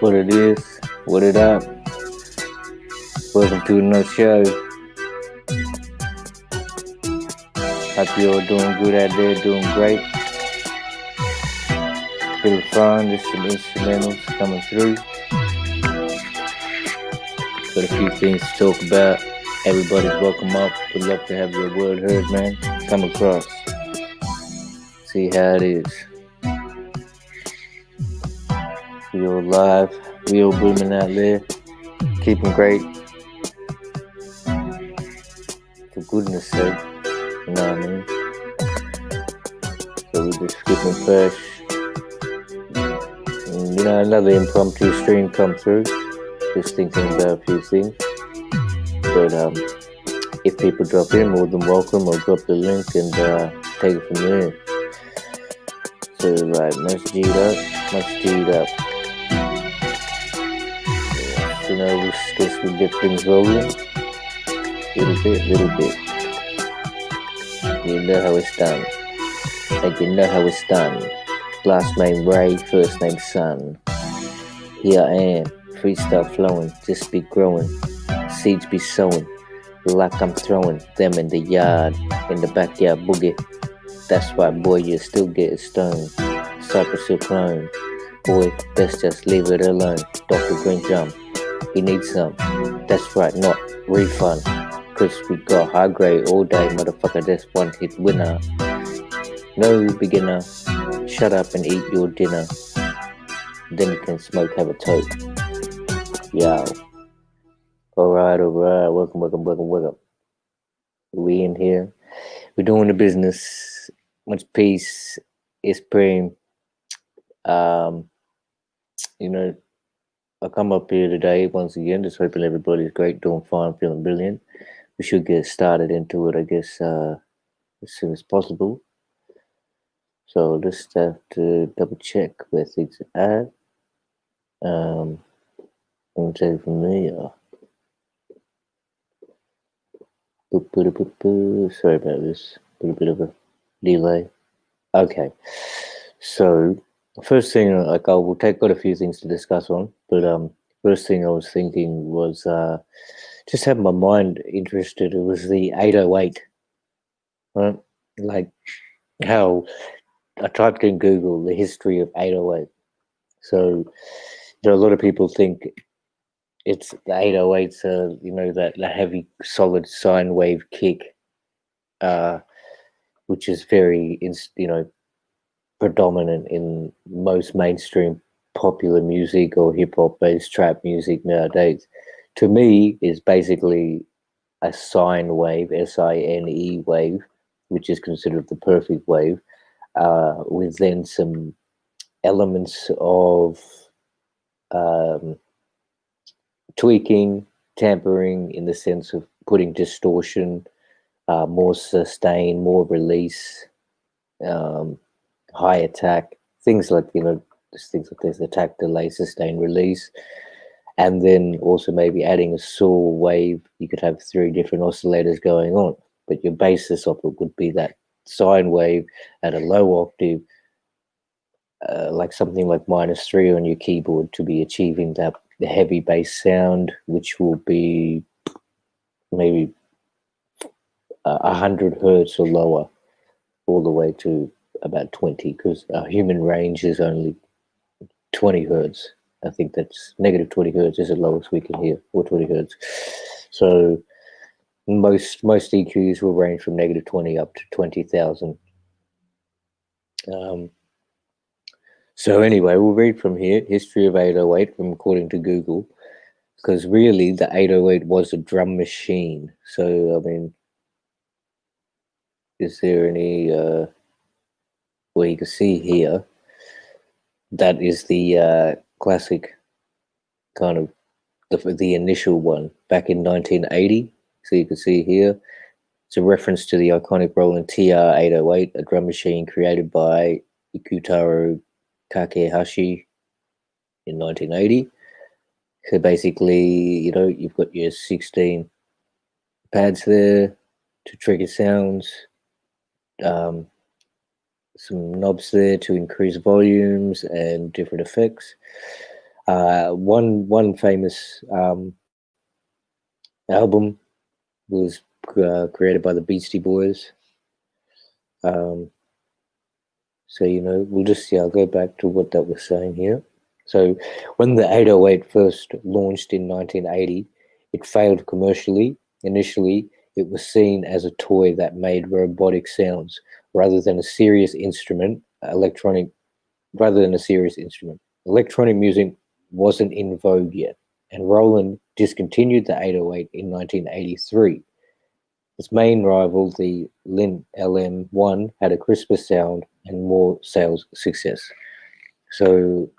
what it is. What it up? Welcome to another show. Hope you're doing good out there, doing great. Feeling fine, there's some instrumentals coming through. Got a few things to talk about. Everybody's welcome up. Would love to have your word heard, man. Come across. See how it is. We all live. We all booming out there. Keeping great. For goodness sake. You know what I mean? So we're just skipping fresh. And, another impromptu stream come through. Just thinking about a few things. But if people drop in, more than welcome. I'll drop the link and take it from there. So right, let's do that. So now we'll get things rolling. Little bit. You know how it's done. Like you know how it's done. Last name Ray, first name Sun. Here I am, freestyle flowing, just be growing. Seeds be sowing, like I'm throwing them in the yard, in the backyard boogie. That's why, boy, you still get stoned. Cypress Hill clone. Boy, let's just leave it alone. Dr. Green jump. He needs some. That's right, not refund. Cause we got high grade all day, motherfucker. That's one hit winner. No beginner. Shut up and eat your dinner. Then you can smoke, have a toke. Yo. Alright. Welcome. We in here. We're doing the business. Much peace. It's praying. I come up here today once again, just hoping everybody's great, doing fine, feeling brilliant. We should get started into it, I guess, as soon as possible. So just have to double check where things are at. I'm going to take it from there. Sorry about this. A little bit of a delay. Okay. So first thing, I will take quite a few things to discuss on, but first thing I was thinking was just had my mind interested. It was the 808, right? Like how I typed in Google the history of 808. So a lot of people think it's the 808s, that heavy solid sine wave kick, which is very, predominant in most mainstream popular music or hip hop based trap music nowadays. To me, is basically a sine wave, SINE wave, which is considered the perfect wave, with then some elements of tweaking, tampering, in the sense of putting distortion, more sustain, more release, high attack, things like this, attack, delay, sustain, release, and then also maybe adding a saw wave. You could have 3 different oscillators going on, but your basis of it would be that sine wave at a low octave, like something like -3 on your keyboard, to be achieving the heavy bass sound, which will be maybe 100 hertz or lower, all the way to about 20, because our human range is only 20 hertz. I think that's -20 hertz is the lowest we can hear, or 20 hertz. So most EQs will range from -20 up to 20,000. So anyway, we'll read from here, history of 808 from according to Google, because really the 808 was a drum machine. So, I mean, is there any, well, you can see here, that is the classic kind of, the initial one back in 1980. So you can see here, it's a reference to the iconic Roland TR-808, a drum machine created by Ikutaro Kakehashi in 1980. So basically, you've got your 16 pads there to trigger sounds, some knobs there to increase volumes and different effects. One famous album was created by the Beastie Boys. So, we'll just see. I'll go back to what that was saying here. So, when the 808 first launched in 1980, it failed commercially. Initially, it was seen as a toy that made robotic sounds rather than a serious instrument. Electronic music wasn't in vogue yet, and Roland discontinued the 808 in 1983. Its main rival, the Lin LM1, had a crisper sound and more sales success. So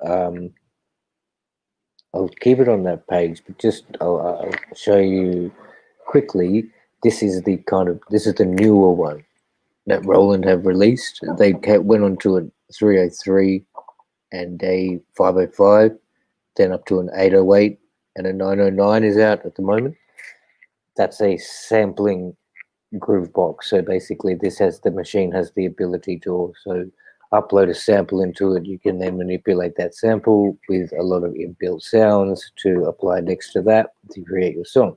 I'll keep it on that page, but just I'll show you quickly. This is the newer one that Roland have released. They went on to a 303 and a 505, then up to an 808, and a 909 is out at the moment. That's a sampling groove box. So basically the machine has the ability to also upload a sample into it. You can then manipulate that sample with a lot of inbuilt sounds to apply next to that to create your song.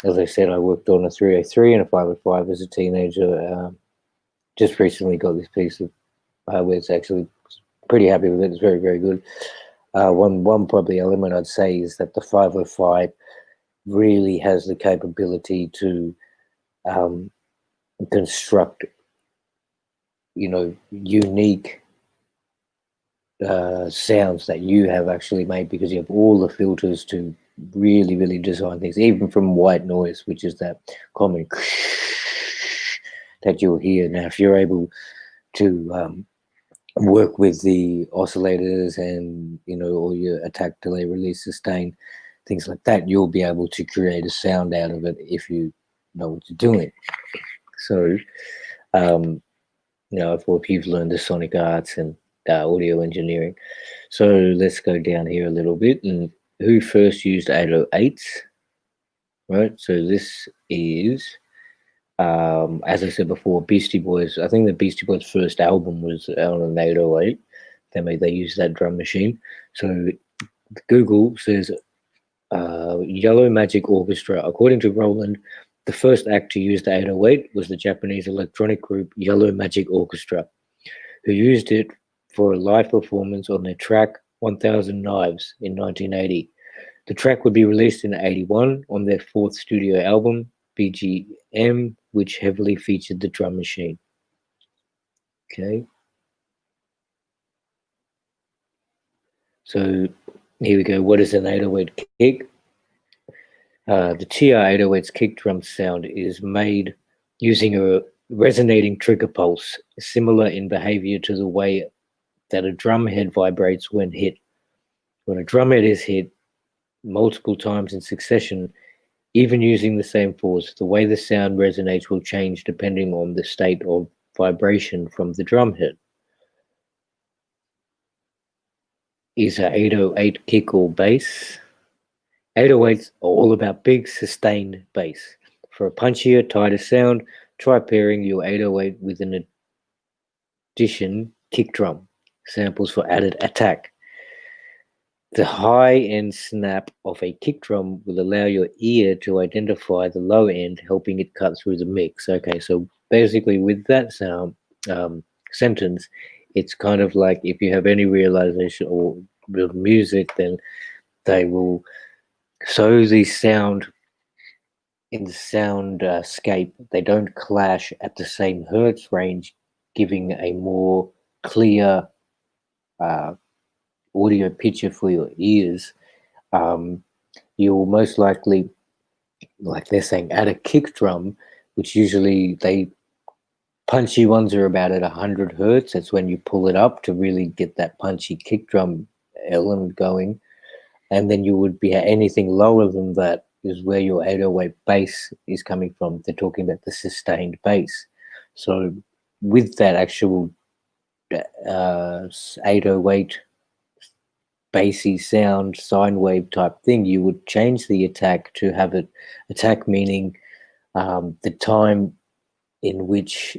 As I said, I worked on a 303 and a 505 as a teenager. Just recently got this piece of hardware. It's actually pretty happy with it. It's very, very good. One probably element I'd say is that the 505 really has the capability to construct, unique sounds that you have actually made, because you have all the filters to really, really design things, even from white noise, which is that common that you'll hear. Now, if you're able to work with the oscillators and, all your attack, delay, release, sustain, things like that, you'll be able to create a sound out of it if you know what you're doing. So, if you've learned the sonic arts and audio engineering. So let's go down here a little bit. And who first used 808s? Right. So this is, as I said before, Beastie Boys. I think the Beastie Boys' first album was on an 808. They used that drum machine. So Google says Yellow Magic Orchestra. According to Roland, the first act to use the 808 was the Japanese electronic group Yellow Magic Orchestra, who used it for a live performance on their track 1000 Knives in 1980. The track would be released in 81 on their fourth studio album, BGM, which heavily featured the drum machine. Okay. So here we go. What is an 808 kick? The TR-808's kick drum sound is made using a resonating trigger pulse, similar in behavior to the way that a drum head vibrates when hit. When a drum head is hit multiple times in succession, even using the same force, the way the sound resonates will change depending on the state of vibration from the drum head. Is an 808 kick or bass? 808s are all about big, sustained bass. For a punchier, tighter sound, try pairing your 808 with an addition kick drum, samples for added attack. The high-end snap of a kick drum will allow your ear to identify the low end, helping it cut through the mix. Okay, so basically with that sound sentence, it's kind of like, if you have any realization or with music, then they will so the sound in the soundscape, they don't clash at the same hertz range, giving a more clear audio picture for your ears. You'll most likely, like they're saying, add a kick drum, which usually punchy ones are about at 100 hertz. That's when you pull it up to really get that punchy kick drum element going. And then you would be anything lower than that is where your 808 bass is coming from. They're talking about the sustained bass. So with that actual 808 bassy sound, sine wave type thing, you would change the attack to have it attack, meaning the time in which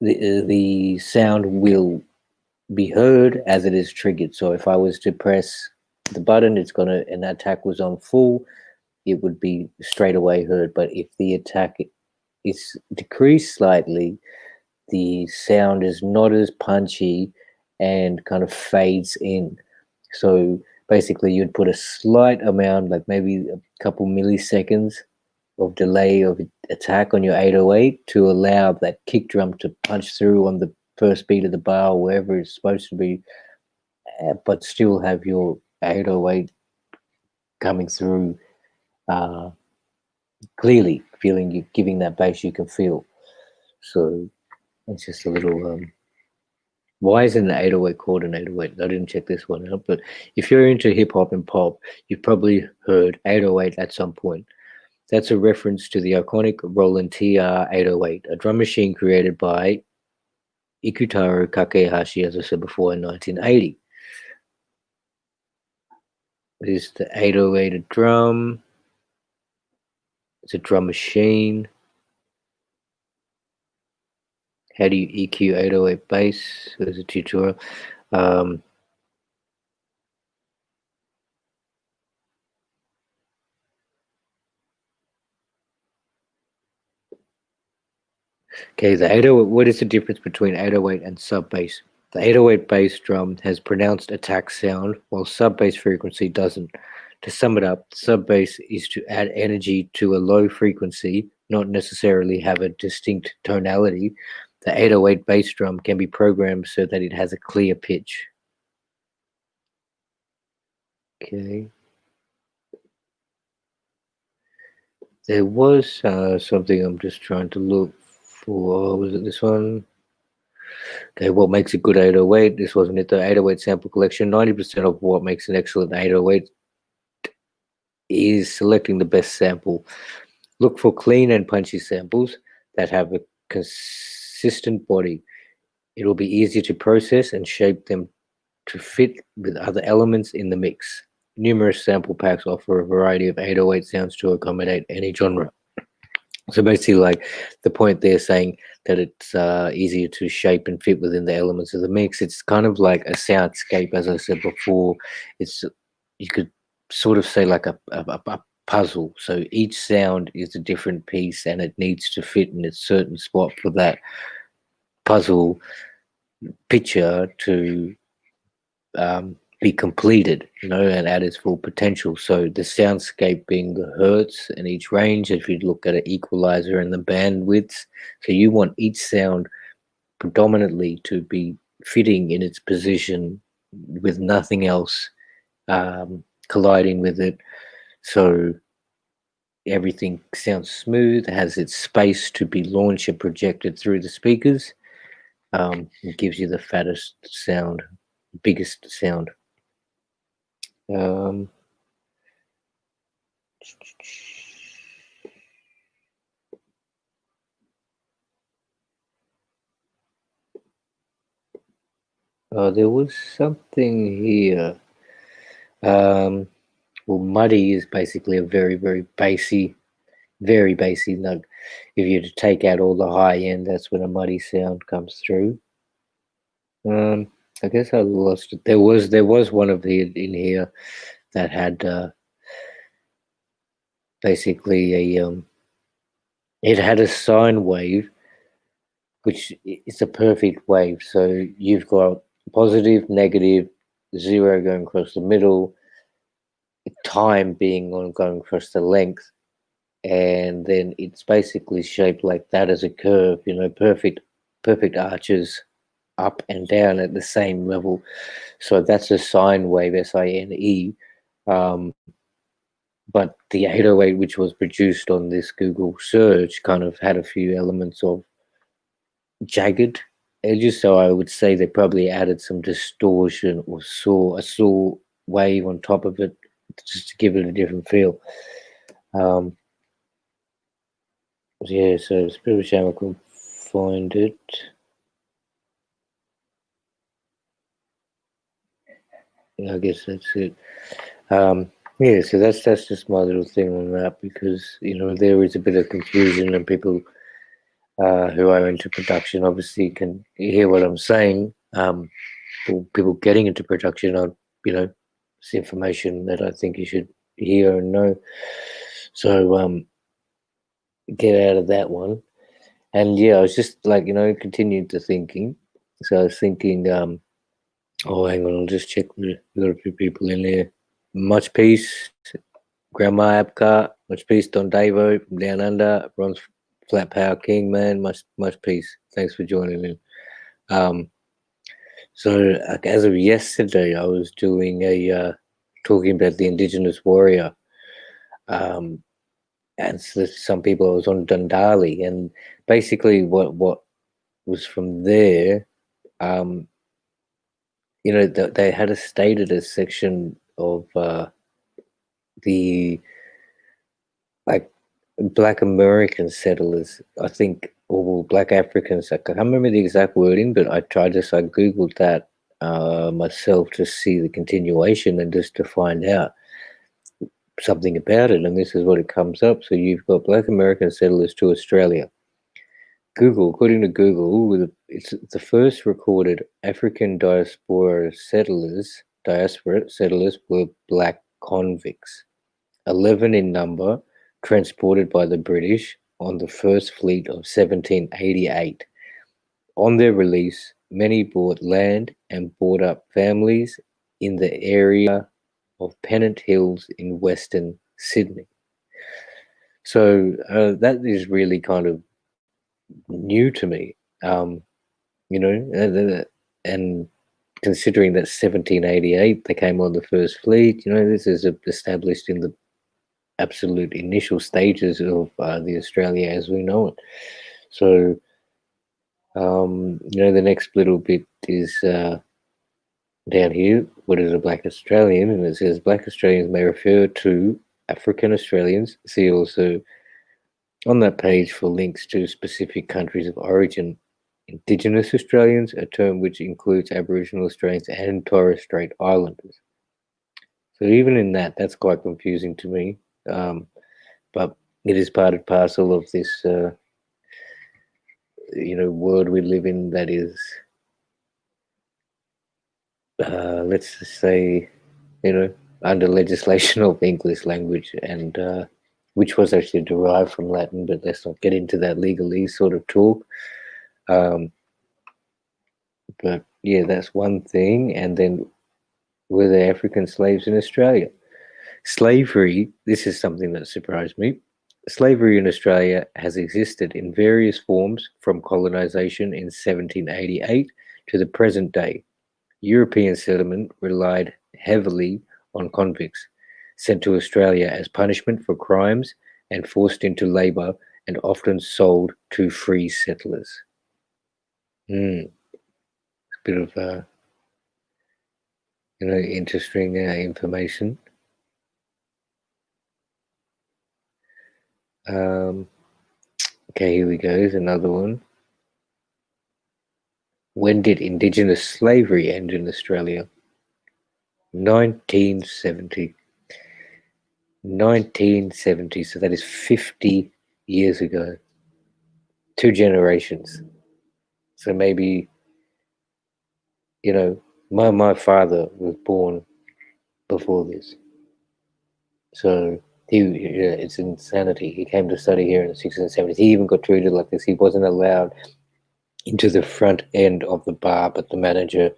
the sound will be heard as it is triggered. So if I was to press the button, it's gonna and the attack was on full, it would be straight away heard. But if the attack is decreased slightly, the sound is not as punchy and kind of fades in. So basically, you'd put a slight amount, like maybe a couple milliseconds of delay of attack on your 808 to allow that kick drum to punch through on the first beat of the bar or wherever it's supposed to be, but still have your 808 coming through uh, clearly, feeling you giving that bass you can feel. So it's just a little. Why isn't an 808 called an 808? I didn't check this one out, but if you're into hip hop and pop, you've probably heard 808 at some point. That's a reference to the iconic Roland TR-808, a drum machine created by Ikutaro Kakehashi, as I said before, in 1980. It is the 808 drum. It's a drum machine. How do you EQ 808 bass? There's a tutorial. Okay, the 808. What is the difference between 808 and sub bass? The 808 bass drum has pronounced attack sound, while sub bass frequency doesn't. To sum it up, sub bass is to add energy to a low frequency, not necessarily have a distinct tonality. The 808 bass drum can be programmed so that it has a clear pitch. Okay. There was something I'm just trying to look for. Was it this one? Okay, what makes a good 808? This wasn't it. The 808 sample collection. 90% of what makes an excellent 808 is selecting the best sample. Look for clean and punchy samples that have a consistent body. It will be easier to process and shape them to fit with other elements in the mix. Numerous sample packs offer a variety of 808 sounds to accommodate any genre. So basically, like the point they're saying that it's easier to shape and fit within the elements of the mix. It's kind of like a soundscape, as I said before. It's you could sort of say like a puzzle. So each sound is a different piece, and it needs to fit in a certain spot for that puzzle picture to be completed, and at its full potential. So the soundscape being the hertz and each range, if you look at an equalizer and the bandwidths, so you want each sound predominantly to be fitting in its position with nothing else colliding with it. So everything sounds smooth, has its space to be launched and projected through the speakers. It gives you the fattest sound, biggest sound. There was something here. Well, muddy is basically a very, very bassy note. If you take out all the high end, that's when a muddy sound comes through. I guess I lost it. There was one of the in here that had basically it had a sine wave, which is a perfect wave. So you've got positive, negative, zero going across the middle, time being on going across the length, and then it's basically shaped like that as a curve. Perfect arches up and down at the same level. So that's a sine wave, SINE. But the 808, which was produced on this Google search, kind of had a few elements of jagged edges. So I would say they probably added some distortion or saw a saw wave on top of it just to give it a different feel. Yeah, so it's a bit of a shame I couldn't find it. I guess that's it. Yeah, so that's just my little thing on that, because there is a bit of confusion, and people who are into production obviously can hear what I'm saying. people getting into production are, it's information that I think you should hear and know. So get out of that one. And yeah, I was just like, continued to thinking. So I was thinking, oh, hang on, I'll just check. We've got a few people in there. Much peace, Grandma Apcar. Much peace, Don Davo from Down Under. Ron's Flat Power King, man. Much peace. Thanks for joining in. So as of yesterday, I was doing talking about the Indigenous warrior. And so some people, I was on Dundali, and basically what was from there, they had stated a section of the like Black American settlers, I think, or Black Africans. I can't remember the exact wording, but I Googled that myself to see the continuation and just to find out something about it, and this is what it comes up. So you've got Black American settlers to Australia. According to Google, it's the first recorded African diaspora settlers were black convicts, 11 in number, transported by the British on the First Fleet of 1788. On their release, many bought land and brought up families in the area of Pennant Hills in Western Sydney. So that is really kind of new to me, and considering that 1788 they came on the First Fleet, this is established in the absolute initial stages of the Australia as we know it. So, the next little bit is down here, what is a Black Australian? And it says Black Australians may refer to African Australians. See also on that page for links to specific countries of origin. Indigenous Australians, a term which includes Aboriginal Australians and Torres Strait Islanders. So even in that's quite confusing to me. But it is part and parcel of this, world we live in that is, let's just say, under legislation of English language, and which was actually derived from Latin, but let's not get into that legalese sort of talk. But yeah, that's one thing. And then were there African slaves in Australia? Slavery, this is something that surprised me. Slavery in Australia has existed in various forms from colonisation in 1788 to the present day. European settlement relied heavily on convicts sent to Australia as punishment for crimes and forced into labour and often sold to free settlers. A bit of interesting information. Okay, here we go. Here's another one. When did Indigenous slavery end in Australia? 1970. 1970, so that is 50 years ago. 2 generations. So maybe, my father was born before this. So it's insanity. He came to study here in the 60s and 70s. He even got treated like this. He wasn't allowed into the front end of the bar, but the manager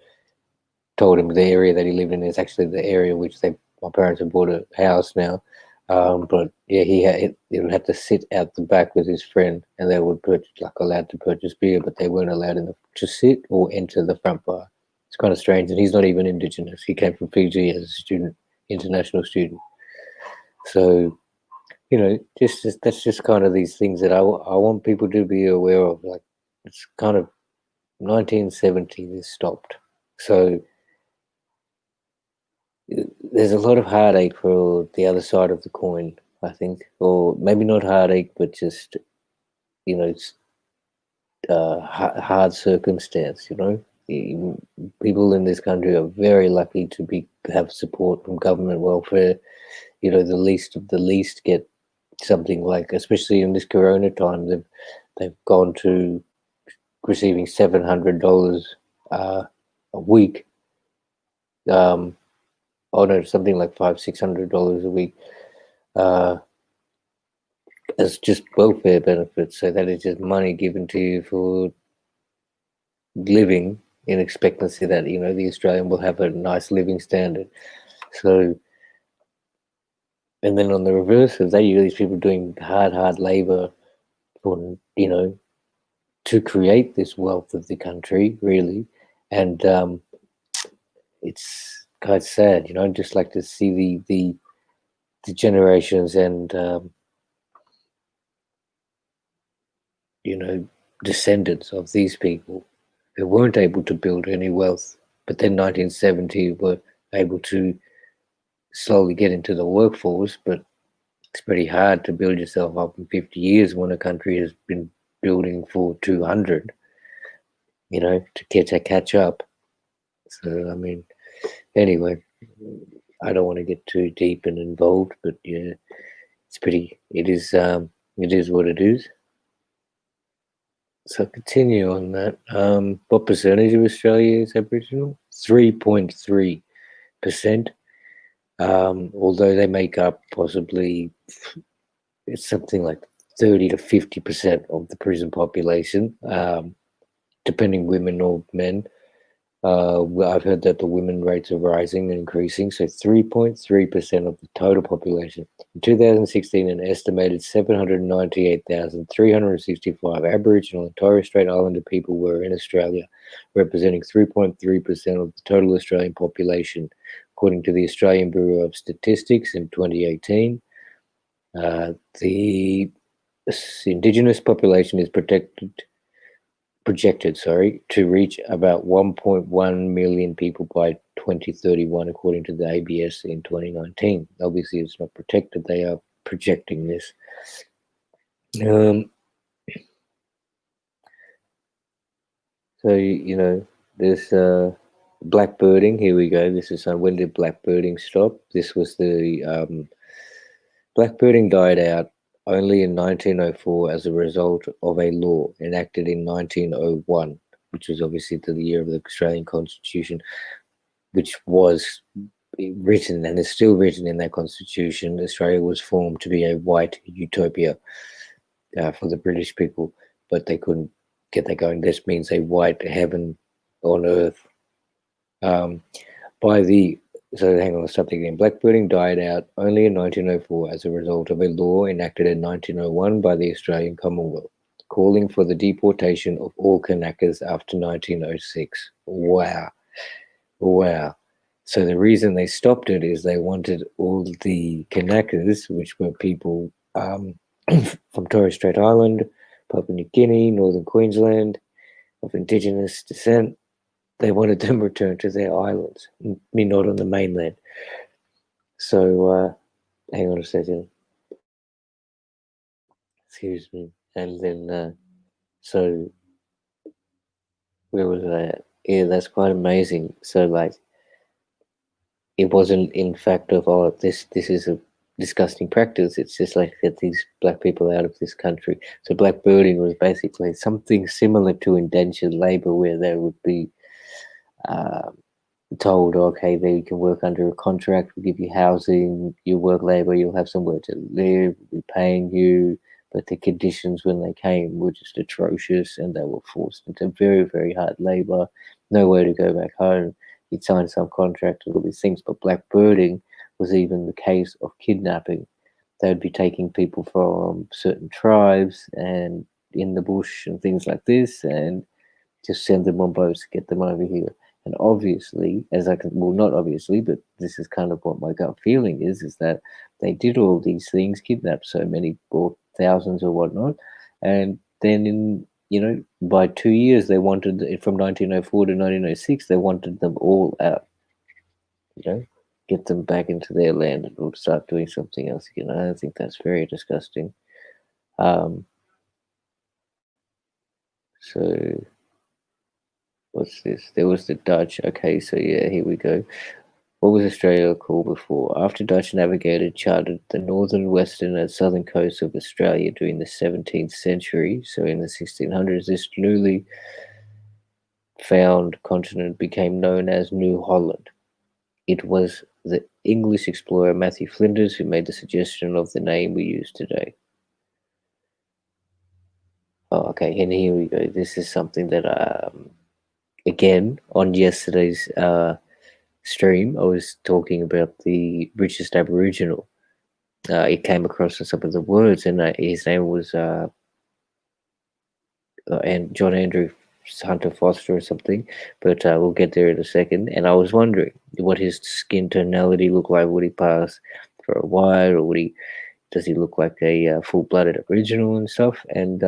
told him the area that he lived in is actually the area which my parents have bought a house now. But yeah, he would have to sit out the back with his friend, and they would allowed to purchase beer, but they weren't allowed to sit or enter the front bar. It's kind of strange, and he's not even Indigenous. He came from Fiji as a student, international student. So, that's just kind of these things that I want people to be aware of. Like, it's kind of 1970 this stopped. So there's a lot of heartache for the other side of the coin, I think, or maybe not heartache, but just hard circumstance. People in this country are very lucky to have support from government welfare. The least of the least get something like, especially in this Corona time, they've gone to receiving $700 a week um, oh no, something like $500-600 a week, uh, as just welfare benefits. So that is just money given to you for living in expectancy that the Australian will have a nice living standard. So, and then on the reverse of that, you got these people doing hard labor for to create this wealth of the country, really, and it's quite sad. I'd just like to see the generations and you know descendants of these people who weren't able to build any wealth, but then 1970 were able to slowly get into the workforce. But it's pretty hard to build yourself up in 50 years when a country has been building for 200. To catch up. So I mean, anyway, I don't want to get too deep and involved, but yeah, it is what it is. So continue on that. What percentage of Australia is Aboriginal? 3.3%. Although they make up possibly it's something like 30 to 50% of the prison population, depending women or men. I've heard that the women rates are rising and increasing, so 3.3% of the total population. In 2016, an estimated 798,365 Aboriginal and Torres Strait Islander people were in Australia, representing 3.3% of the total Australian population, according to the Australian Bureau of Statistics in 2018. The Indigenous population is projected to reach about 1.1 million people by 2031, according to the ABS in 2019. Obviously, it's not protected. They are projecting this. So, there's blackbirding. Here we go. This is when did blackbirding stop? This was the blackbirding died out only in 1904 as a result of a law enacted in 1901, which was obviously the year of the Australian Constitution, which was written and is still written in that Constitution. Australia was formed to be a white utopia for the British people, but they couldn't get that going. This means a white heaven on earth. So hang on, let's stop again. Blackbirding died out only in 1904 as a result of a law enacted in 1901 by the Australian Commonwealth, calling for the deportation of all Kanakas after 1906. Wow. So the reason they stopped it is they wanted all the Kanakas, which were people from Torres Strait Island, Papua New Guinea, Northern Queensland, of Indigenous descent. They wanted them returned to their islands, not on the mainland. So, hang on a second. Excuse me. And then, so where was I at? Yeah, that's quite amazing. So, like, it wasn't in fact of this is a disgusting practice. It's just like get these black people out of this country. So blackbirding was basically something similar to indentured labor, where they would be told, okay, there you can work under a contract, we'll give you housing, you work labor, you'll have somewhere to live, we're paying you. But the conditions when they came were just atrocious, and they were forced into very, very hard labor, nowhere to go back home. You'd sign some contract and all these things. But blackbirding was even the case of kidnapping. They would be taking people from certain tribes and in the bush and things like this, and just send them on boats, get them over here. And obviously, not obviously, but this is kind of what my gut feeling is that they did all these things, kidnapped so many, or thousands or whatnot, and then by 2 years they wanted, from 1904 to 1906, they wanted them all out, get them back into their land and we'll start doing something else again. I think that's very disgusting. So what's this? There was the Dutch. Okay, so yeah, here we go. What was Australia called before? After Dutch navigators charted the northern, western, and southern coasts of Australia during the 17th century, so in the 1600s, this newly found continent became known as New Holland. It was the English explorer Matthew Flinders who made the suggestion of the name we use today. Oh, okay, and here we go. This is something that, again, on yesterday's stream, I was talking about the richest Aboriginal. It came across in some of the words, and his name was and John Andrew Hunter Foster or something, but we'll get there in a second. And I was wondering what his skin tonality looked like. Would he pass for a white, or does he look like a full-blooded Aboriginal and stuff? And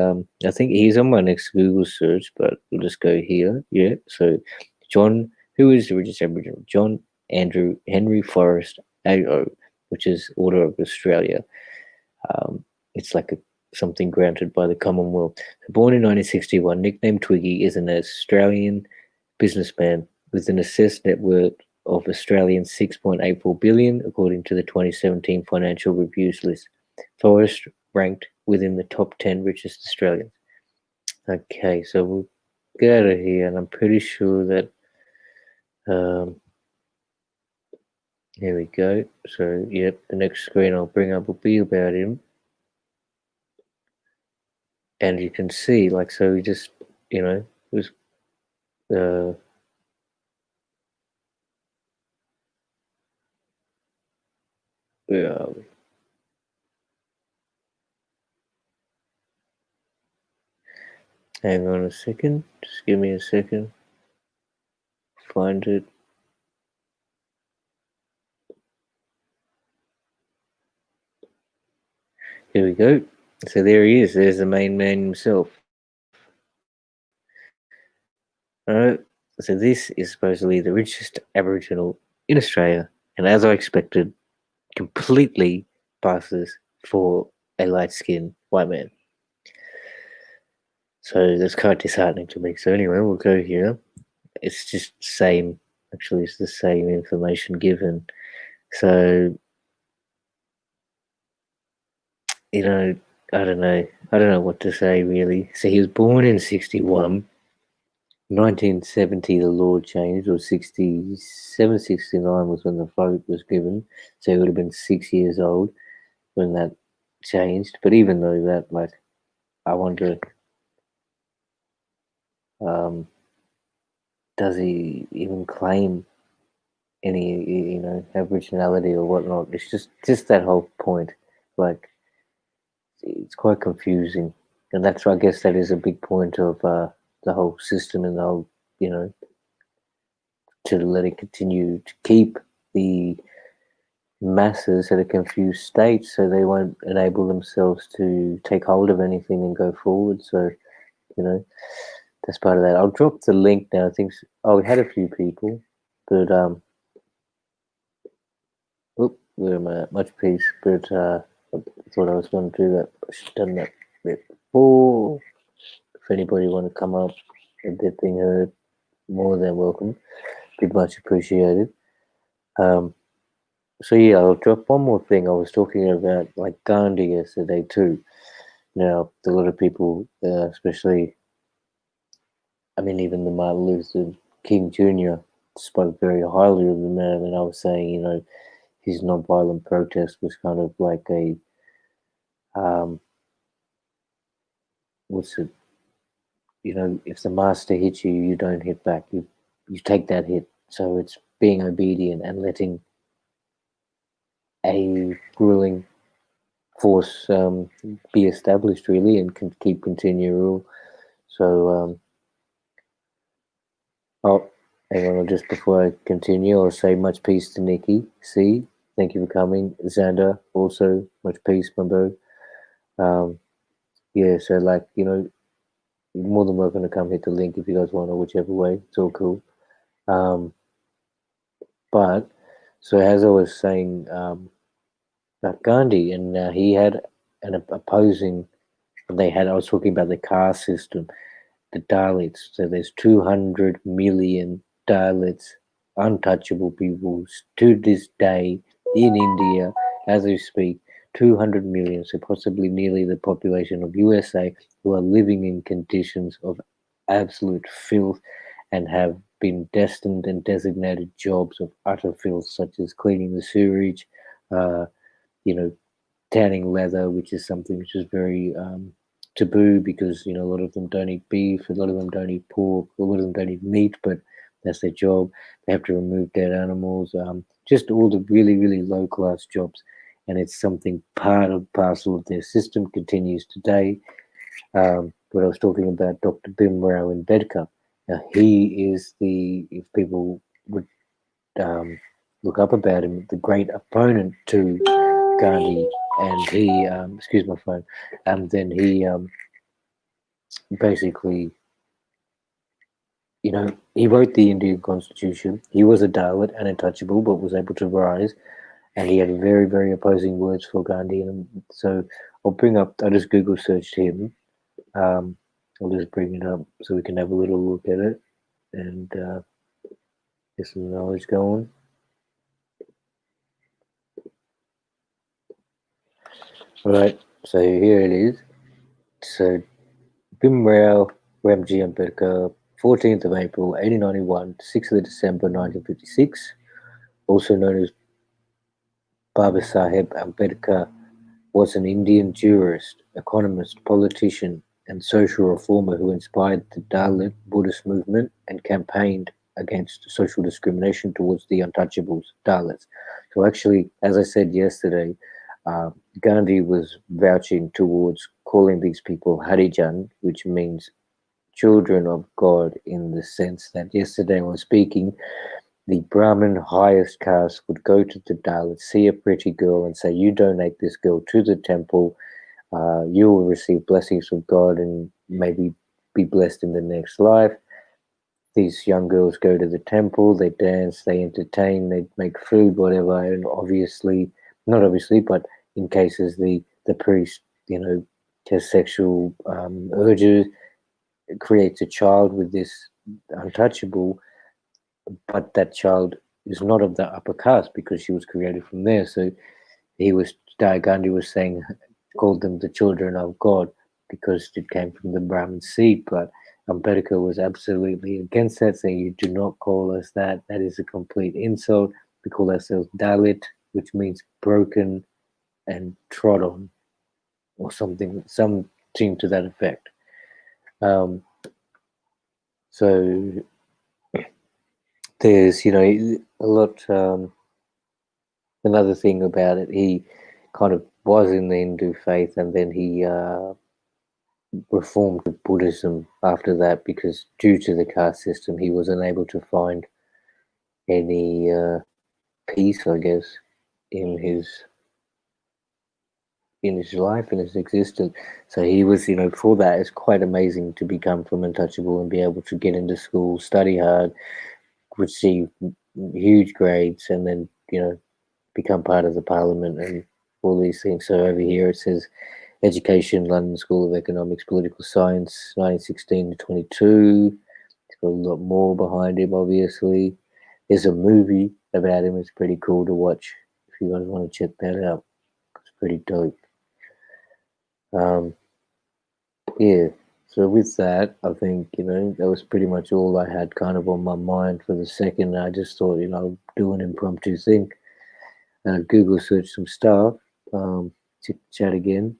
I think he's on my next Google search, but we'll just go here. Yeah, so John, who is the richest Aboriginal? John Andrew Henry Forrest AO, which is Order of Australia. It's like something granted by the Commonwealth. Born in 1961, nicknamed Twiggy, is an Australian businessman with an assessed net worth of Australian 6.84 billion, according to the 2017 Financial Reviews list. Forrest ranked within the top 10 richest Australians. Okay, so we'll get out of here, and I'm pretty sure that here we go. So, yep, the next screen I'll bring up will be about him. And you can see, like, so he just, was, where are we? Hang on a second. Just give me a second. Find it. Here we go. So there he is. There's the main man himself. Alright. So this is supposedly the richest Aboriginal in Australia, and as I expected, completely passes for a light-skinned white man. So that's quite disheartening to me. So anyway, we'll go here. It's just same. Actually, it's the same information given. So, I don't know. I don't know what to say, really. So he was born in 61. 1970, the law changed, or 67, 69 was when the vote was given. So he would have been 6 years old when that changed. But even though that, like, I wonder, does he even claim any, Aboriginality or whatnot? It's just that whole point. Like, it's quite confusing, and I guess that is a big point of the whole system and the whole, to let it continue to keep the masses at a confused state, so they won't enable themselves to take hold of anything and go forward. So, that's part of that. I'll drop the link now. I think. We had a few people, but where am I at? Much peace, but I thought I was going to do that. I should have done that before. If anybody want to come up and get thing heard, more than welcome. Be much appreciated. So yeah, I'll drop one more thing. I was talking about like Gandhi yesterday too. Now, a lot of people, especially, I mean, even the Martin Luther King Jr. spoke very highly of the man, and I was saying, his non-violent protest was kind of like a, what's it? If the master hits you, you don't hit back. You take that hit. So it's being obedient and letting a ruling force be established, really, and can continue rule. So, hang on, just before I continue, I'll say much peace to Nikki. C, thank you for coming. Xander, also much peace, my bro. Yeah, so like, you're more than welcome to come hit the link if you guys want, or whichever way. It's all cool. But so as I was saying about Gandhi, and he had an opposing. I was talking about the caste system, the Dalits. So there's 200 million Dalits, untouchable peoples, to this day in India, as we speak. 200 million, so possibly nearly the population of USA, who are living in conditions of absolute filth and have been destined and designated jobs of utter filth, such as cleaning the sewerage, uh, you know, tanning leather, which is something which is very taboo because a lot of them don't eat beef, a lot of them don't eat pork, a lot of them don't eat meat, but that's their job. They have to remove dead animals, just all the really, really low class jobs, and it's something part of parcel of their system continues today. What I was talking about, Dr. Bimrao in Bedka. Now he is if people would look up about him, the great opponent to Gandhi, and he, excuse my phone, then he basically, he wrote the Indian Constitution. He was a Dalit and untouchable, but was able to rise, and he had very, very opposing words for Gandhi. And so I just Google searched him. I'll just bring it up so we can have a little look at it and get some knowledge going. All right, so here it is. So Bimrao Ramji Ambedkar, 14th of April 1891 to 6th of December 1956, also known as Baba Saheb Ambedkar, was an Indian jurist, economist, politician, and social reformer who inspired the Dalit Buddhist movement and campaigned against social discrimination towards the untouchables, Dalits. So actually, as I said yesterday, Gandhi was vouching towards calling these people Harijan, which means children of God, in the sense that yesterday I was speaking, the Brahmin highest caste would go to the Dalit, see a pretty girl, and say, "You donate this girl to the temple, you will receive blessings from God and maybe be blessed in the next life." These young girls go to the temple, they dance, they entertain, they make food, whatever, and not obviously, but in cases the priest, has sexual urges, creates a child with this untouchable, but that child is not of the upper caste because she was created from there. So Gandhi was saying, called them the children of God because it came from the Brahmin seed. But Ambedkar was absolutely against that, saying, "You do not call us that. That is a complete insult. We call ourselves Dalit, which means broken and trod on," or something to that effect. So there's, a lot. Another thing about it, he kind of was in the Hindu faith, and then he reformed to Buddhism after that because due to the caste system, he was unable to find any peace, I guess, in his life, in his existence. So he was, for that, it's quite amazing to become from untouchable and be able to get into school, study hard, receive huge grades, and then, become part of the parliament and all these things. So over here it says education, London School of Economics, Political Science, 1916 to 22. It's got a lot more behind him, obviously. There's a movie about him. It's pretty cool to watch if you guys want to check that out. It's pretty dope. Yeah. So with that, I think, that was pretty much all I had kind of on my mind for the second. I just thought, do an impromptu thing. Google search some stuff. Chat again.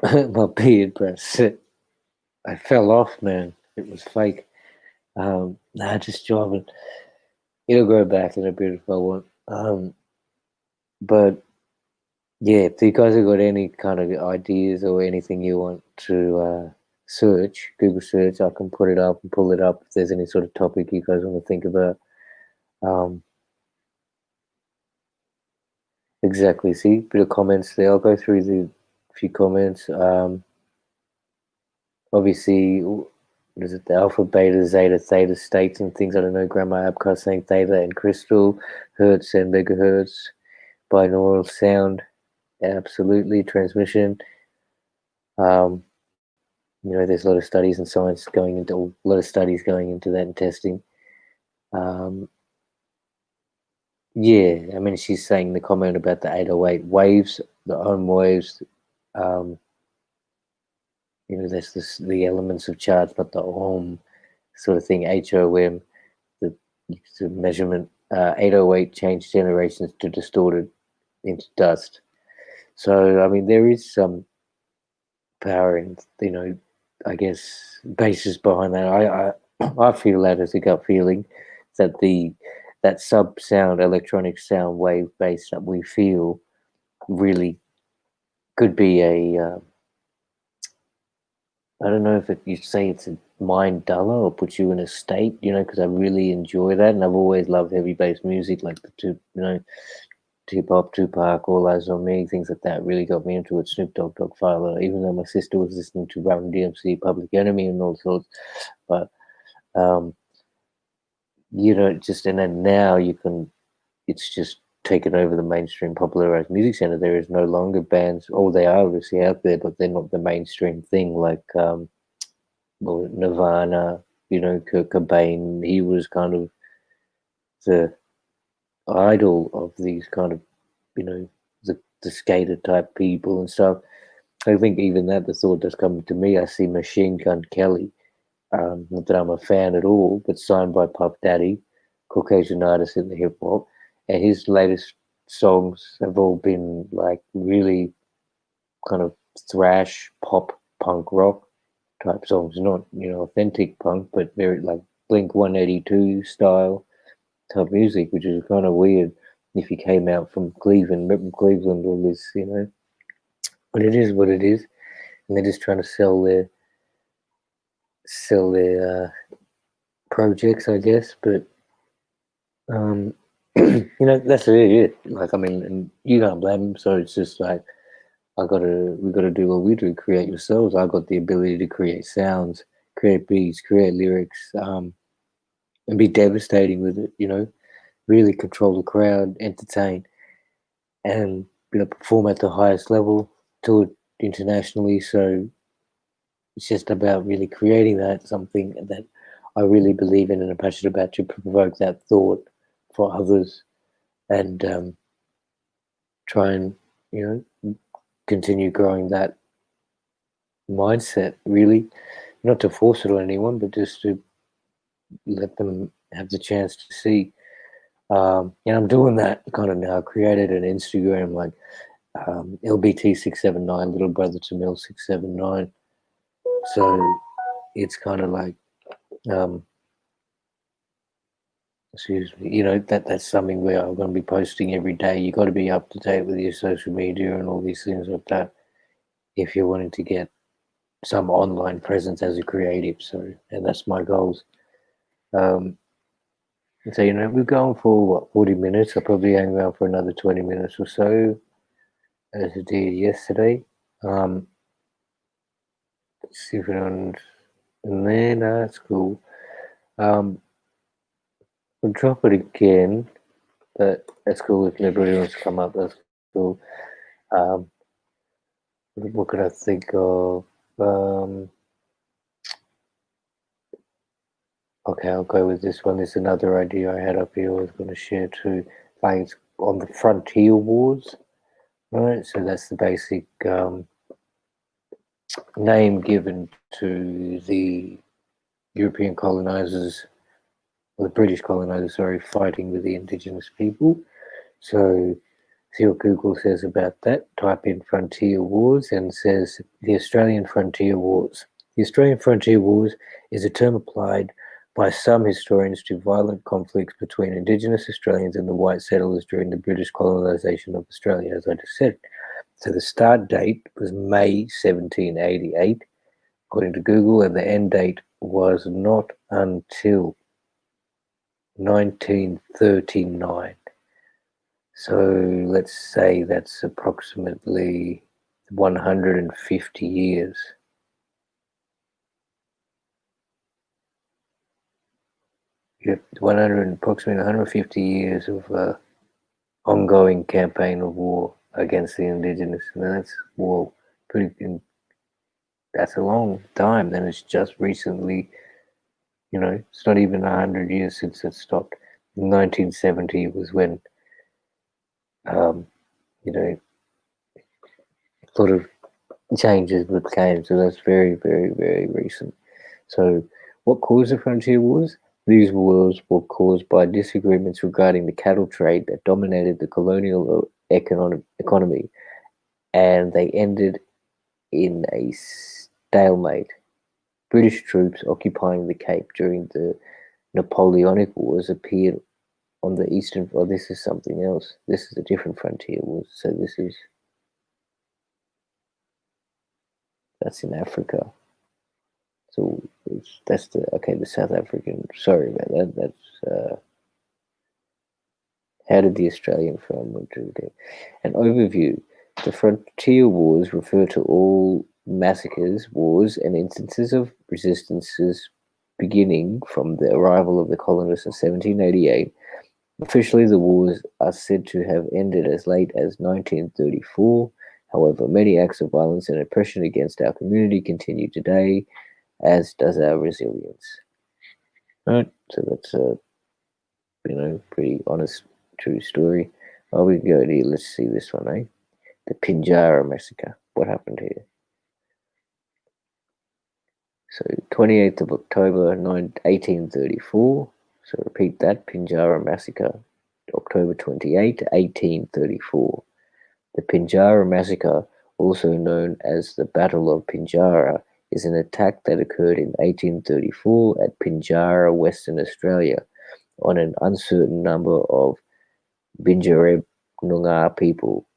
My beard, bro. I fell off, man. It was fake. Just driving. It'll grow back in a bit if I want. But yeah, if you guys have got any kind of ideas or anything you want to search, Google search, I can put it up and pull it up if there's any sort of topic you guys want to think about. Exactly. See, bit of comments there. I'll go through the few comments. Obviously, what is it? The alpha, beta, zeta, theta states and things. I don't know. Grandma Abka saying theta and crystal, hertz and megahertz, binaural sound, absolutely transmission. There's a lot of studies and science going into a lot of studies going into that and testing. Yeah, I mean, she's saying the comment about the 808 waves, the ohm waves. That's the elements of charge, not the ohm. sort of thing. HOM, the measurement. 808 changed generations to distorted into dust. So I mean, there is some power in, I guess, basis behind that. I feel that as a gut feeling that that sub sound, electronic sound wave base that we feel really could be I don't know if you say it's a mind duller or puts you in a state, because I really enjoy that, and I've always loved heavy bass music, like the two, hip hop, Tupac, All Eyes on Me, things like that really got me into it. Snoop Dogg, Dogfather, even though my sister was listening to Run DMC, Public Enemy, and all sorts, but um, just and then now it's just taken over the mainstream popularized music center. There is no longer bands. Oh, they are obviously out there, but they're not the mainstream thing like Nirvana. Kurt Cobain. He was kind of the idol of these kind of the skater type people and stuff. I think even that the thought does come to me. I see Machine Gun Kelly. Not that I'm a fan at all, but signed by Puff Daddy, Caucasian artist in the hip hop, and his latest songs have all been like really kind of thrash, pop, punk rock type songs. Not authentic punk, but very like Blink 182 style type music, which is kind of weird if he came out from Cleveland, all this, But it is what it is, and they're just trying to sell their projects, I guess. But that's it. Like, I mean, and you can't blame them. So it's just like we gotta do what we do, create yourselves. I got the ability to create sounds, create beats, create lyrics, and be devastating with it. Really control the crowd, entertain, and perform at the highest level, do it internationally. So it's just about really creating something that I really believe in and am passionate about, to provoke that thought for others, and try and continue growing that mindset. Really, not to force it on anyone, but just to let them have the chance to see. And I'm doing that kind of now. I created an Instagram like LBT679, little brother to Mill 679. So it's kind of like, excuse me, that's something where I'm going to be posting every day. You got to be up to date with your social media and all these things like that if you're wanting to get some online presence as a creative. So, and that's my goals. So we're going for 40 minutes. I'll probably hang around for another 20 minutes or so, as I did yesterday. Let's see if anyone's in there. No, that's cool. I'll drop it again, but that's cool if nobody wants to come up. That's cool. What could I think of? Okay, I'll go with this one. There's another idea I had up here I was going to share too. Like, it's on the Frontier Wars, right? So that's the basic name given to the European colonizers, or the British colonizers, sorry, fighting with the indigenous people. So see what Google says about that. Type in Frontier Wars and says the Australian Frontier Wars. The Australian Frontier Wars is a term applied by some historians to violent conflicts between Indigenous Australians and the white settlers during the British colonisation of Australia, as I just said. So the start date was May 1788, according to Google, and the end date was not until 1939. So let's say that's approximately 150 years. Yep, approximately 150 years of ongoing campaign of war against the indigenous, and that's that's a long time. Then it's just recently, it's not even 100 years since it stopped. 1970 was when, a lot of changes came, so that's very, very, very recent. So What caused the frontier wars? These wars were caused by disagreements regarding the cattle trade that dominated the colonial economy, and they ended in a stalemate. British troops occupying the Cape during the Napoleonic Wars appeared on the eastern. Oh, this is something else. This is a different frontier wars. So that's in Africa. So that's the South African. Sorry about that. That's how did the Australian film do it? An overview. The frontier wars refer to all massacres, wars, and instances of resistances beginning from the arrival of the colonists in 1788. Officially, the wars are said to have ended as late as 1934. However, many acts of violence and oppression against our community continue today, as does our resilience. Right, so that's a pretty honest, true story. Oh, we can go here. Let's see this one, eh? The Pinjara massacre. What happened here? So 28th of October 1834. So repeat that, Pinjara massacre, October 28, 1834. The Pinjara massacre, also known as the Battle of Pinjara, is an attack that occurred in 1834 at Pinjara, Western Australia, on an uncertain number of Binjareb Noongar people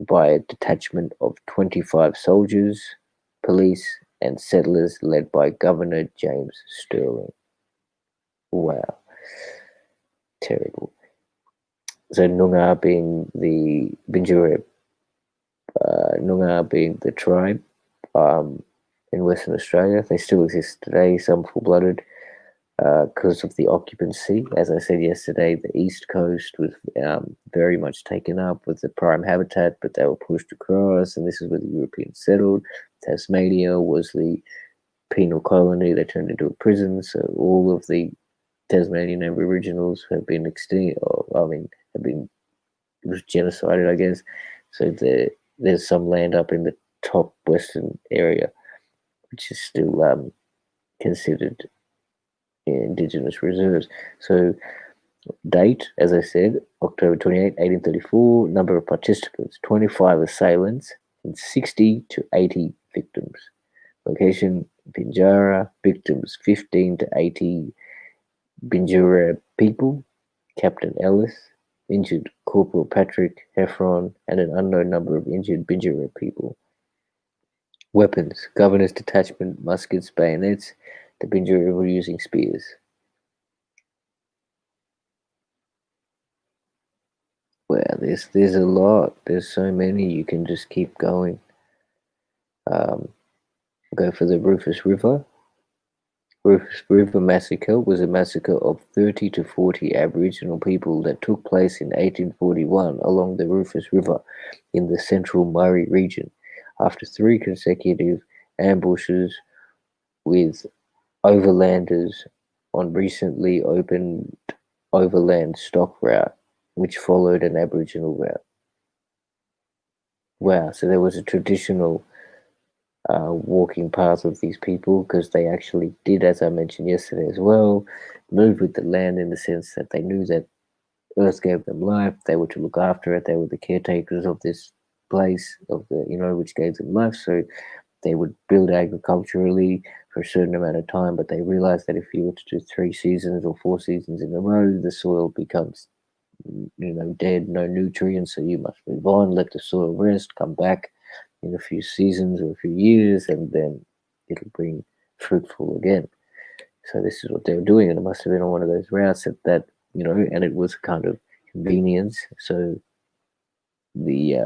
by a detachment of 25 soldiers, police, and settlers led by Governor James Sterling. Wow, terrible. So Noongar being the Binjareb, Noongar being the tribe in Western Australia. They still exist today, some full-blooded, because of the occupancy. As I said yesterday, the east coast was very much taken up with the prime habitat, but they were pushed across, and this is where the Europeans settled. Tasmania was the penal colony. They turned into a prison, so all of the Tasmanian Aboriginals have been extinct. Have been genocided, I guess. So there's some land up in the top western area, which is still considered Indigenous reserves. So date, as I said, October 28, 1834. Number of participants, 25 assailants and 60 to 80 victims. Location, Pinjara. Victims, 15 to 80 Binjara people. Captain Ellis. Injured, Corporal Patrick Heffron, and an unknown number of injured Binjara people. Weapons, Governor's detachment, muskets, bayonets. The Binjara were using spears. Well, there's a lot. There's so many. You can just keep going. Go for the Rufus River. Rufus River Massacre was a massacre of 30 to 40 Aboriginal people that took place in 1841 along the Rufus River in the central Murray region. After 3 consecutive ambushes with overlanders on recently opened overland stock route, which followed an Aboriginal route. Wow, so there was a traditional walking path of these people because they actually did, as I mentioned yesterday as well, move with the land in the sense that they knew that Earth gave them life. They were to look after it. They were the caretakers of this place, which gave them life. So they would build agriculturally for a certain amount of time, but they realized that if you were to do 3 seasons or 4 seasons in a row, the soil becomes dead, no nutrients, so you must move on, let the soil rest, come back in a few seasons or a few years, and then it'll bring fruitful again. So this is what they were doing, and it must have been on one of those routes and it was kind of convenience. So the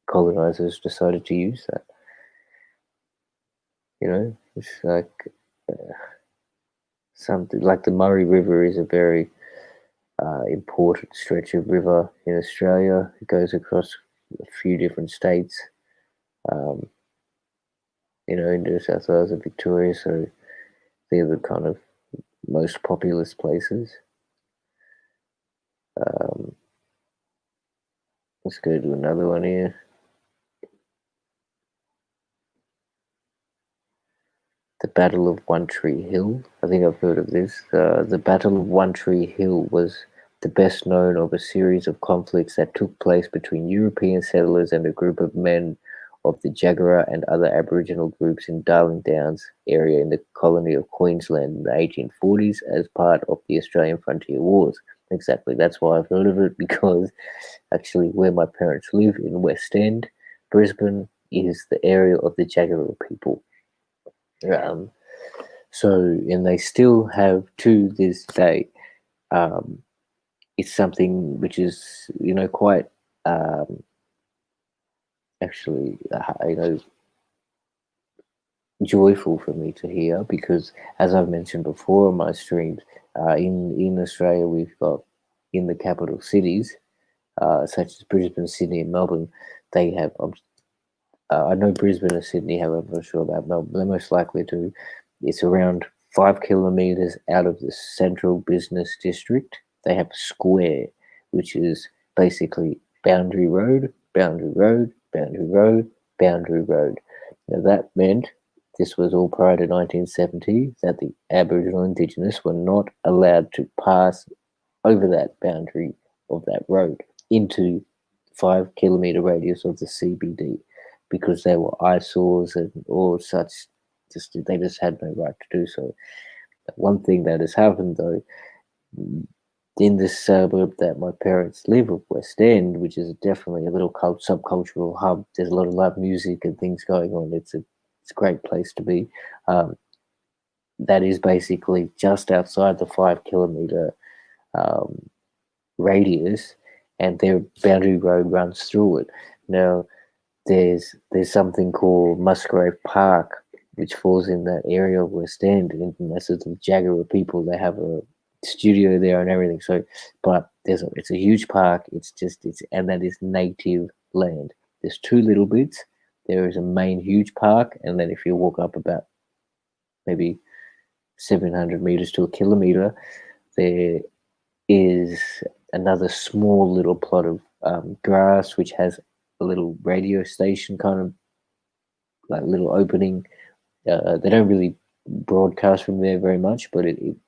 colonizers decided to use that. It's like something like the Murray River is a very important stretch of river in Australia. It goes across a few different states, in New South Wales and Victoria. So they're the kind of most populous places. Let's go to another one here. the Battle of One Tree Hill. I think I've heard of this. The Battle of One Tree Hill was the best known of a series of conflicts that took place between European settlers and a group of men of the Jagera and other Aboriginal groups in Darling Downs area in the colony of Queensland in the 1840s as part of the Australian Frontier Wars. Exactly, that's why I've heard of it, because actually where my parents live in West End, Brisbane, is the area of the Jagera people. Um, so, and they still have to this day. Um, it's something which is, quite um, actually, joyful for me to hear, because, as I've mentioned before on my streams, in Australia, we've got in the capital cities, such as Brisbane, Sydney, and Melbourne, they have. I know Brisbane and Sydney have. I'm not sure about Melbourne. They're most likely to. It's around 5 kilometers out of the central business district. They have a square, which is basically Boundary Road, Boundary Road, Boundary Road, Boundary Road. Now that meant, this was all prior to 1970, that the Aboriginal Indigenous were not allowed to pass over that boundary of that road into 5 kilometer radius of the CBD, because they were eyesores and all such. They just had no right to do so. One thing that has happened, though, in this suburb that my parents live of, West End, which is definitely a little subcultural hub. There's a lot of live music and things going on. It's a great place to be. That is basically just outside the 5 kilometer um, radius, and their boundary road runs through it. Now, there's something called Musgrave Park, which falls in that area of West End, and that's the Jagera people. They have a studio there and everything. So, but it's a huge park. And that is native land. There's two little bits. There is a main huge park, and then if you walk up about maybe 700 meters to a kilometer, there is another small little plot of grass, which has a little radio station, kind of like little opening. They don't really broadcast from there very much, but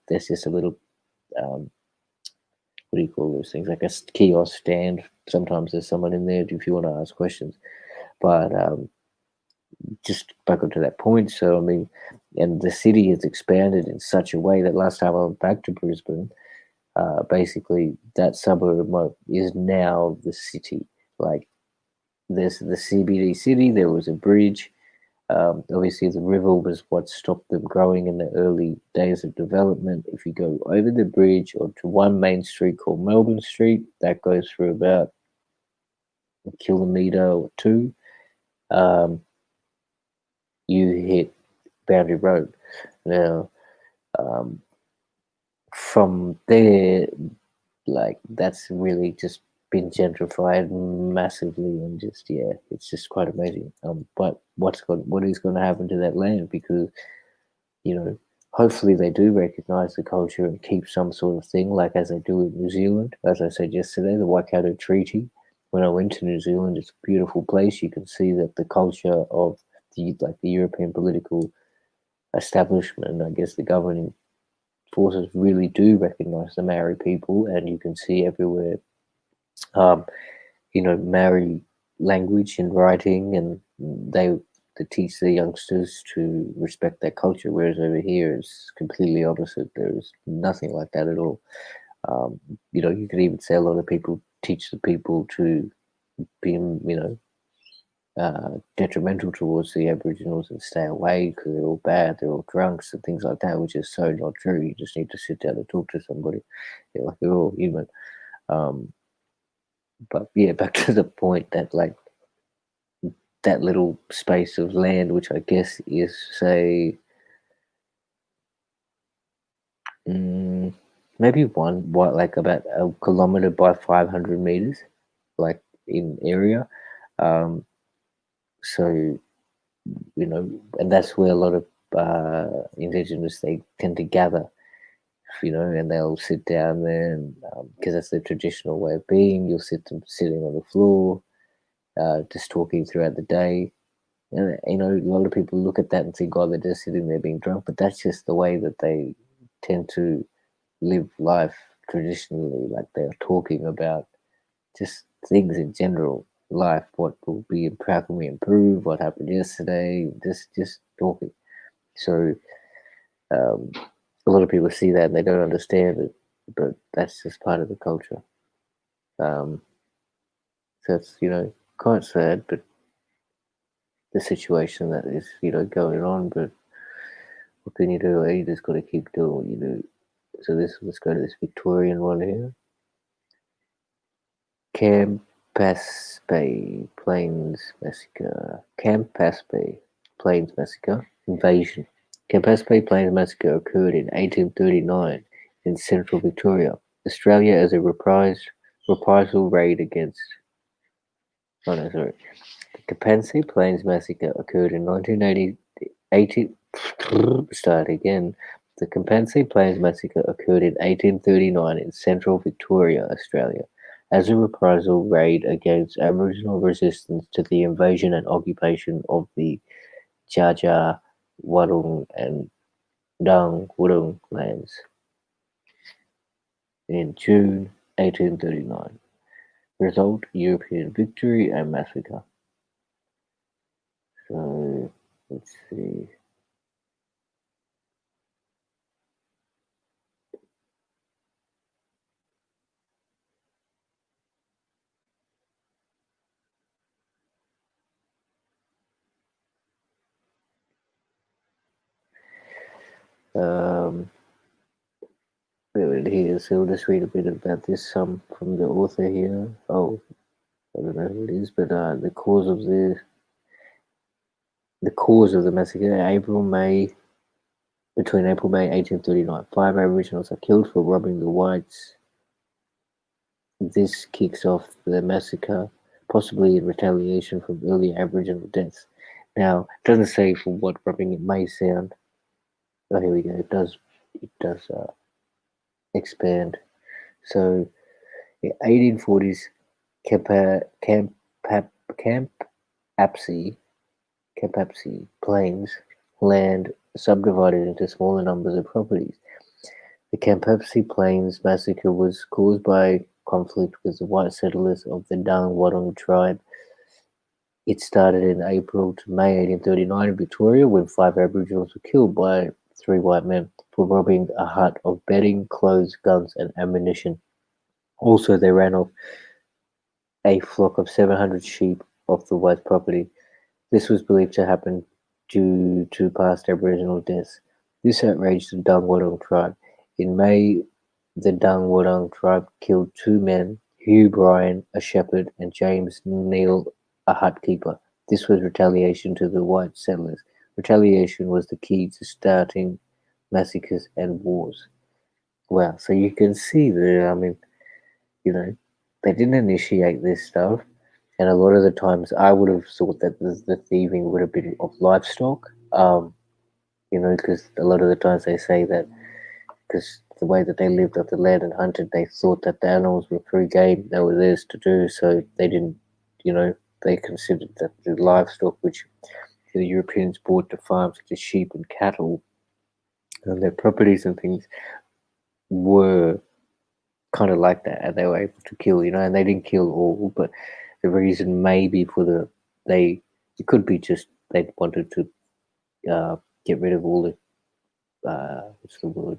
there's just a little, what do you call those things? Like a kiosk stand. Sometimes there's someone in there if you want to ask questions. But just back onto that point. So, I mean, and the city has expanded in such a way that last time I went back to Brisbane, basically that suburb is now the city. Like, there's the CBD city, there was a bridge. Obviously, the river was what stopped them growing in the early days of development. If you go over the bridge or to one main street called Melbourne Street, that goes for about a kilometre or two, you hit Boundary Road. Now, from there, like, that's really just been gentrified massively, and just, yeah, it's just quite amazing. But what is going to happen to that land? Because, hopefully they do recognize the culture and keep some sort of thing, like as they do in New Zealand. As I said yesterday, the Waikato Treaty. When I went to New Zealand, it's a beautiful place. You can see that the culture of the European political establishment, I guess the governing forces, really do recognize the Maori people, and you can see everywhere, Maori language in writing, and they teach the youngsters to respect their culture. Whereas over here, it's completely opposite. There is nothing like that at all. You could even say a lot of people teach the people to be, detrimental towards the Aboriginals and stay away because they're all bad, they're all drunks and things like that, which is so not true. You just need to sit down and talk to somebody. Like, they're all human. But yeah, back to the point that, like, that little space of land, which I guess is, say, maybe like about a kilometer by 500 meters, like, in area. So, and that's where a lot of Indigenous, they tend to gather, and they'll sit down there, and because that's their traditional way of being. You'll sitting on the floor, just talking throughout the day. And a lot of people look at that and think, "Oh, they're just sitting there being drunk," but that's just the way that they tend to live life traditionally. Like they're talking about just things in general, life, what will be, how can we improve, what happened yesterday, just talking. So um, a lot of people see that and they don't understand it, but that's just part of the culture. Um, so it's quite sad, but the situation that is going on. But what can you do? You just got to keep doing what you do. So let's go to this Victorian one here. Campaspe Plains Massacre. Campaspe Plains Massacre. Invasion. Campaspe Plains Massacre occurred in 1839 in central Victoria, Australia as a reprisal raid against. Oh no, sorry. The Campaspe Plains Massacre occurred in 1980. 18, start again. The Campaspe Plains Massacre occurred in 1839 in central Victoria, Australia, as a reprisal raid against Aboriginal resistance to the invasion and occupation of the Dja Dja, Wurrung and Dang Wurrung lands in June 1839. Result: European victory and massacre. So let's see. Um, here, so we'll just read a bit about this from the author here. Oh, I don't know who it is, but the cause of the massacre, between April May 1839, 5 Aboriginals are killed for robbing the whites. This kicks off the massacre, possibly in retaliation from earlier Aboriginal deaths. Now, it doesn't say for what robbing it may sound. Oh, here we go. It does expand. So, in 1840s, Camp Apsey Plains land subdivided into smaller numbers of properties. The Campaspe Plains massacre was caused by conflict with the white settlers of the Dang Wurrung tribe. It started in April to May 1839 in Victoria when 5 Aboriginals were killed by 3 white men for robbing a hut of bedding, clothes, guns, and ammunition. Also, they ran off a flock of 700 sheep off the whites' property. This was believed to happen due to past Aboriginal deaths. This outraged the Dang Wurrung tribe. In May, the Dang Wurrung tribe killed 2 men, Hugh Bryan, a shepherd, and James Neal, a hut keeper. This was retaliation to the white settlers. Retaliation was the key to starting massacres and wars. Wow, so you can see that, they didn't initiate this stuff. And a lot of the times, I would have thought that the thieving would have been of livestock. Because a lot of the times they say that because the way that they lived off the land and hunted, they thought that the animals were free game, they were theirs to do, so they didn't, they considered that the livestock which the Europeans brought to farms, such as sheep and cattle, and their properties and things were kind of like that, and they were able to kill, and they didn't kill all, but the reason maybe for it could be just they wanted to get rid of all the what's the word,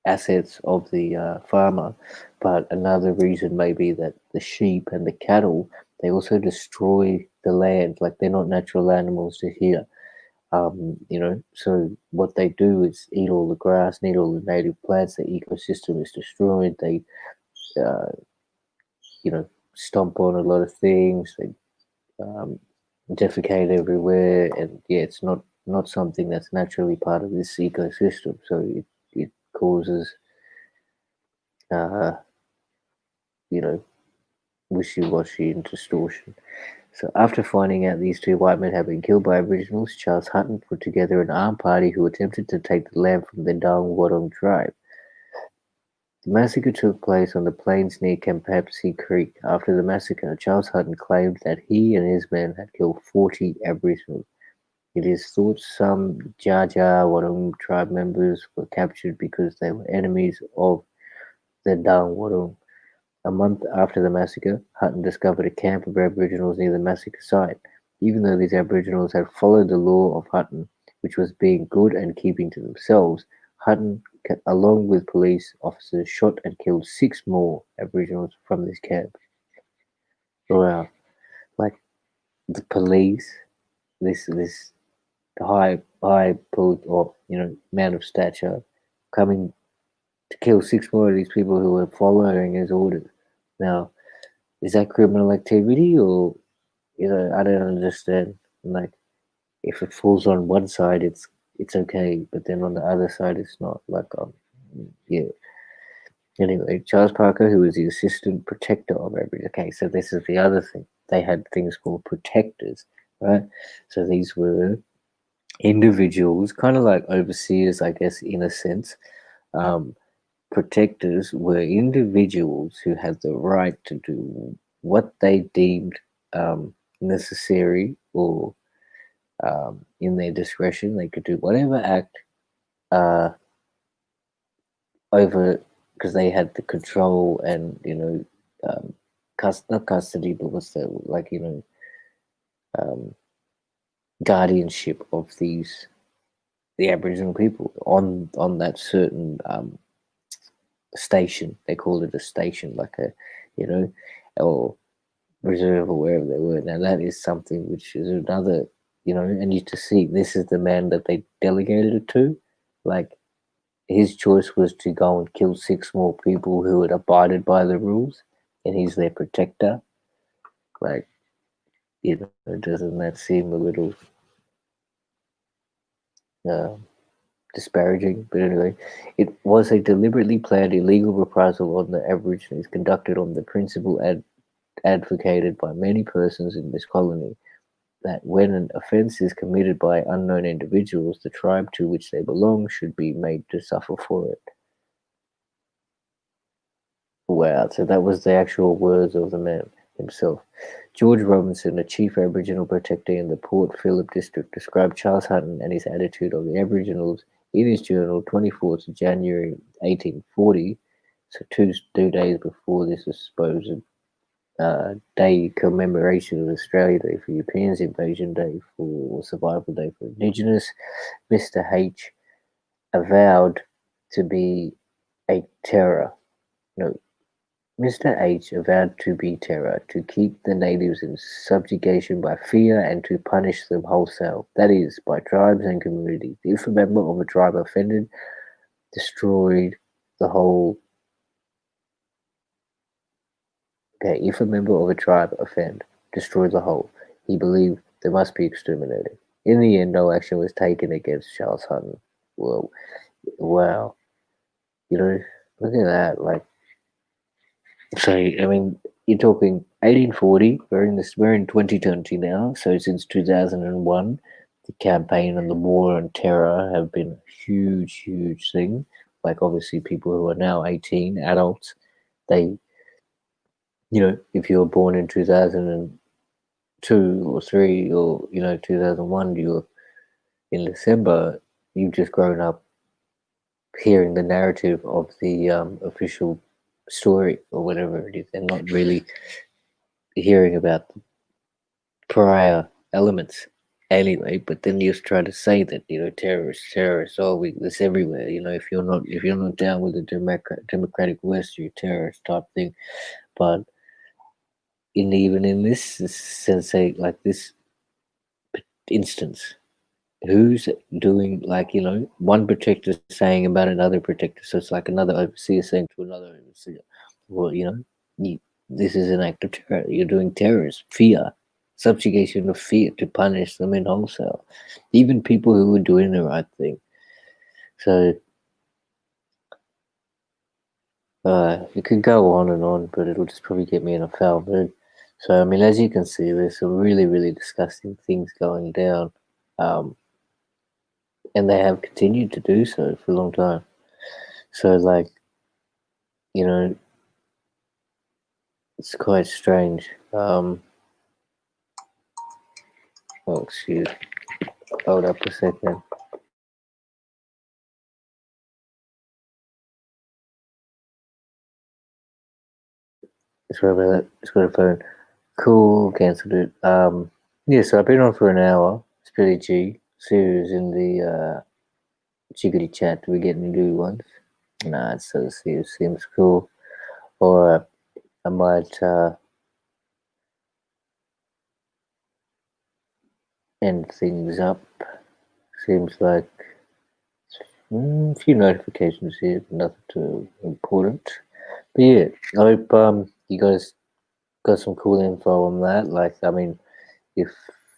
assets of the farmer. But another reason may be that the sheep and the cattle, they also destroy the land, like they're not natural animals to here. So what they do is eat all the grass, eat all the native plants. The ecosystem is destroyed. They, uh, stomp on a lot of things. They um, defecate everywhere, and yeah, it's not something that's naturally part of this ecosystem. So it causes, uh, you know, wishy-washy and distortion. So after finding out these 2 white men had been killed by Aboriginals, Charles Hutton put together an armed party who attempted to take the land from the Dang Wurrung tribe. The massacre took place on the plains near Campaspe Creek. After the massacre, Charles Hutton claimed that he and his men had killed 40 Aboriginals. It is thought some Dja Dja Wurrung tribe members were captured because they were enemies of the Dang Wurrung. A month after the massacre, Hutton discovered a camp of Aboriginals near the massacre site. Even though these Aboriginals had followed the law of Hutton, which was being good and keeping to themselves, Hutton, along with police officers, shot and killed 6 more Aboriginals from this camp. Wow. Like the police, this or man of stature, coming to kill 6 more of these people who were following his orders. Now, is that criminal activity, or I don't understand. Like, if it falls on one side, it's okay, but then on the other side, it's not. Like, yeah. Anyway, Charles Parker, who was the assistant protector of Aboriginal. Okay, so this is the other thing. They had things called protectors, right? So these were individuals, kind of like overseers, I guess, in a sense. Um, Protectors were individuals who had the right to do what they deemed necessary, or in their discretion. They could do whatever act uh, over, because they had the control and not custody, but what's the, like, um, guardianship of the Aboriginal people on that certain station. They called it a station, like a, you know, or reserve, or wherever they were. Now that is something which is another, and you to see this is the man that they delegated it to. Like, his choice was to go and kill 6 more people who had abided by the rules, and he's their protector. Like, doesn't that seem a little uh, disparaging? But anyway, it was a deliberately planned illegal reprisal on the Aborigines, conducted on the principle advocated by many persons in this colony, that when an offence is committed by unknown individuals, the tribe to which they belong should be made to suffer for it. Wow, so that was the actual words of the man himself. George Robinson, a chief Aboriginal protector in the Port Phillip district, described Charles Hutton and his attitude of the Aboriginals in his journal, 24th January 1840, so two days before this supposed day commemoration of Australia Day for Europeans, Invasion Day for Survival Day for Indigenous. Mr. H avowed to be a terror. No, Mr. H avowed to be terror, to keep the natives in subjugation by fear and to punish them wholesale, that is, by tribes and communities. If a member of a tribe offended, destroyed the whole. Okay, if a member of a tribe offend, destroy the whole, he believed they must be exterminated. In the end, no action was taken against Charles Hutton. Well, wow. Look at that. Like, so, I mean, you're talking 1840. We're in 2020 now. So since 2001, the campaign and the war on terror have been a huge, huge thing. Like, obviously, people who are now 18, adults, they, if you were born in 2002 or 3, or 2001, you're in December, you've just grown up hearing the narrative of the official story or whatever it is, and not really hearing about the prior elements anyway. But then you try to say that terrorists, oh, this everywhere. If you're not down with the democratic West, you're a terrorist type thing. But even in this sense, like this instance, who's doing, like, one protector saying about another protector, so it's like another overseer saying to another overseer, well, this is an act of terror, you're doing terrorist fear, subjugation of fear, to punish them in wholesale, even people who were doing the right thing. So it could go on and on, but it'll just probably get me in a foul mood. So, I mean, as you can see, there's some really, really disgusting things going down, and they have continued to do so for a long time. So, like, you know, it's quite strange. Oh, excuse. Hold up a second. Sorry about that. It's got a phone. Cool. Cancelled it. Yeah. So I've been on for an hour. It's pretty G. Serious in the chickadee chat. Do we get any new ones? Nah, it's so serious. Seems cool. Or I might end things up. Seems like a few notifications here, nothing too important. But yeah, I hope you guys got some cool info on that. Like, I mean, if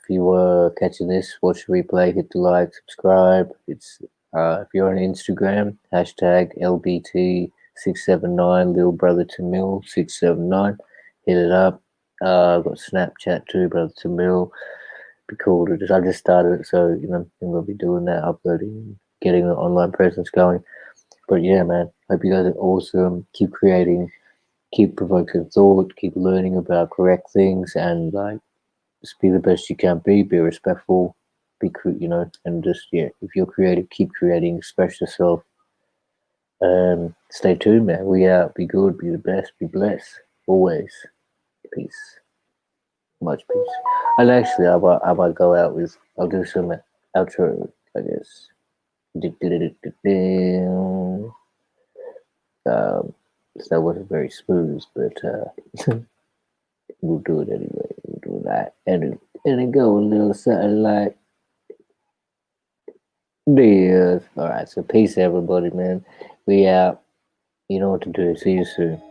you were catching this, watch the replay, hit the like, subscribe. It's if you're on Instagram, hashtag LBT679, little brother Tamil 679. Hit it up. I've got Snapchat too, brother Tamil. Be cool to just I just started it, so I'm gonna be doing that, uploading, getting an online presence going. But yeah, man, hope you guys are awesome. Keep creating, keep provoking thought, keep learning about correct things, and like just be the best you can be. Be respectful, and just yeah. If you're creative, keep creating, express yourself. Stay tuned, man. We out. Be good. Be the best. Be blessed. Always. Peace. Much peace. And actually, I might go out with. I'll do some outro, I guess. Um, so that wasn't very smooth, but we'll do it anyway. We'll do that, and it go a little something like this. All right, so peace, everybody, man. We out. You know what to do. See you soon.